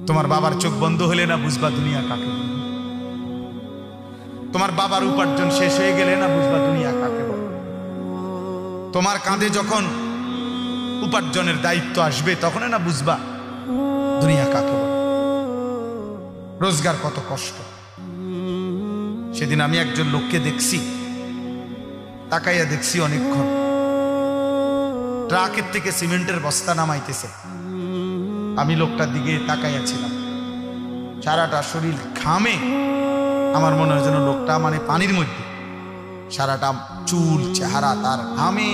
তোমার বাবার চোখ বন্ধ হলে না বুঝবা দুনিয়া কাকে বলে। তোমার বাবার উপার্জন শেষ হয়ে গেলে না বুঝবা দুনিয়া কাকে বলে। তোমার কাঁধে যখন উপার্জনের দায়িত্ব আসবে তখন না বুঝবা দুনিয়া কাকে বলে, রোজগার কত কষ্ট। সেদিন আমি একজন লোককে দেখছি, তাকাইয়া দেখছি অনেকক্ষণ, ট্রাকের থেকে সিমেন্টের বস্তা নামাইতেছে। আমি লোকটার দিকে তাকাইয়াছিলাম, সারাটা শরীর ঘামে। আমার মনে হয় যেন লোকটা মানে পানির মধ্যে, সারাটা চুল চেহারা তার ঘামে,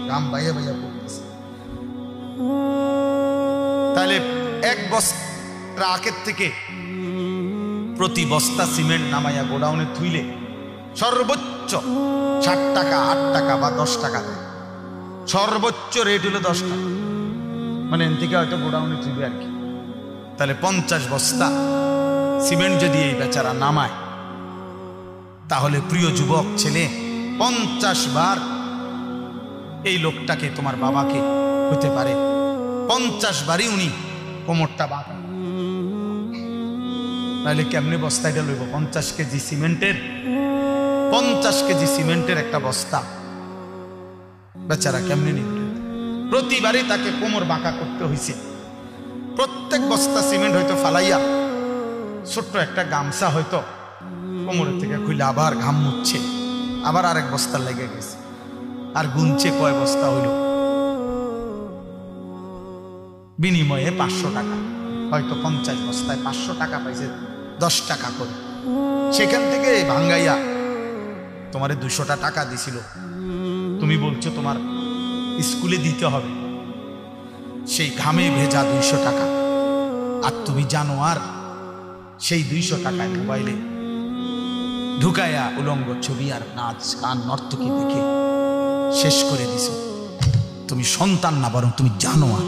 ঘাম বাইয়া বাইয়া পড়তেছে। তাহলে এক বস্তা ট্রাকের থেকে প্রতি বস্তা সিমেন্ট নামাইয়া গোডাউনে থুইলে সর্বোচ্চ 60 টাকা, 8 টাকা বা 10 টাকা দেয়। সর্বোচ্চ রেট হলো 10 টাকা, মানে এন থেকে হয়তো গোডাউনে থুইবে আর কি। তাহলে 50 বস্তা সিমেন্ট যদি এই বেচারা নামায়, তাহলে প্রিয় যুবক ছেলে 50 বার এই লোকটাকে, তোমার বাবাকে হতে পারে 50 বারই উনি কোমরটা বাঁকা। তাহলে কেমনে বস্তা এটা লইব? 50 কেজি সিমেন্টের, 50 কেজি সিমেন্টের একটা বস্তা বেচারা কেমনে নিবে? প্রতিবারই তাকে কোমর বাঁকা করতে হয়েছে। প্রত্যেক বস্তা সিমেন্ট হয়তো ফালাইয়া ছোট্ট একটা গামছা হয়তো কোমরের থেকে খুলে আবার ঘাম মুছছে, আবার আরেক বস্তা লেগে গেছে, আর গুনছে কয় বস্তা হইল। বিনিময়ে 500 টাকা, হয়তো 50 বস্তায় 500 টাকা পাইছে, 10 টাকা করে। সেখান থেকে ভাঙ্গাইয়া তোমারে 200টা টাকা দিছিল, তুমি বলছো তোমার স্কুলে দিতে হবে, সেই ঘামে ভেজা 200 টাকা। আর তুমি জানো আর সেই 200 টাকায় মোবাইলে ঢুকাইয়া উলঙ্গ ছবি আর নাচ গান নর্তকী দেখে শেষ করে দিছো। তুমি সন্তান না, বরং তুমি জানো আর।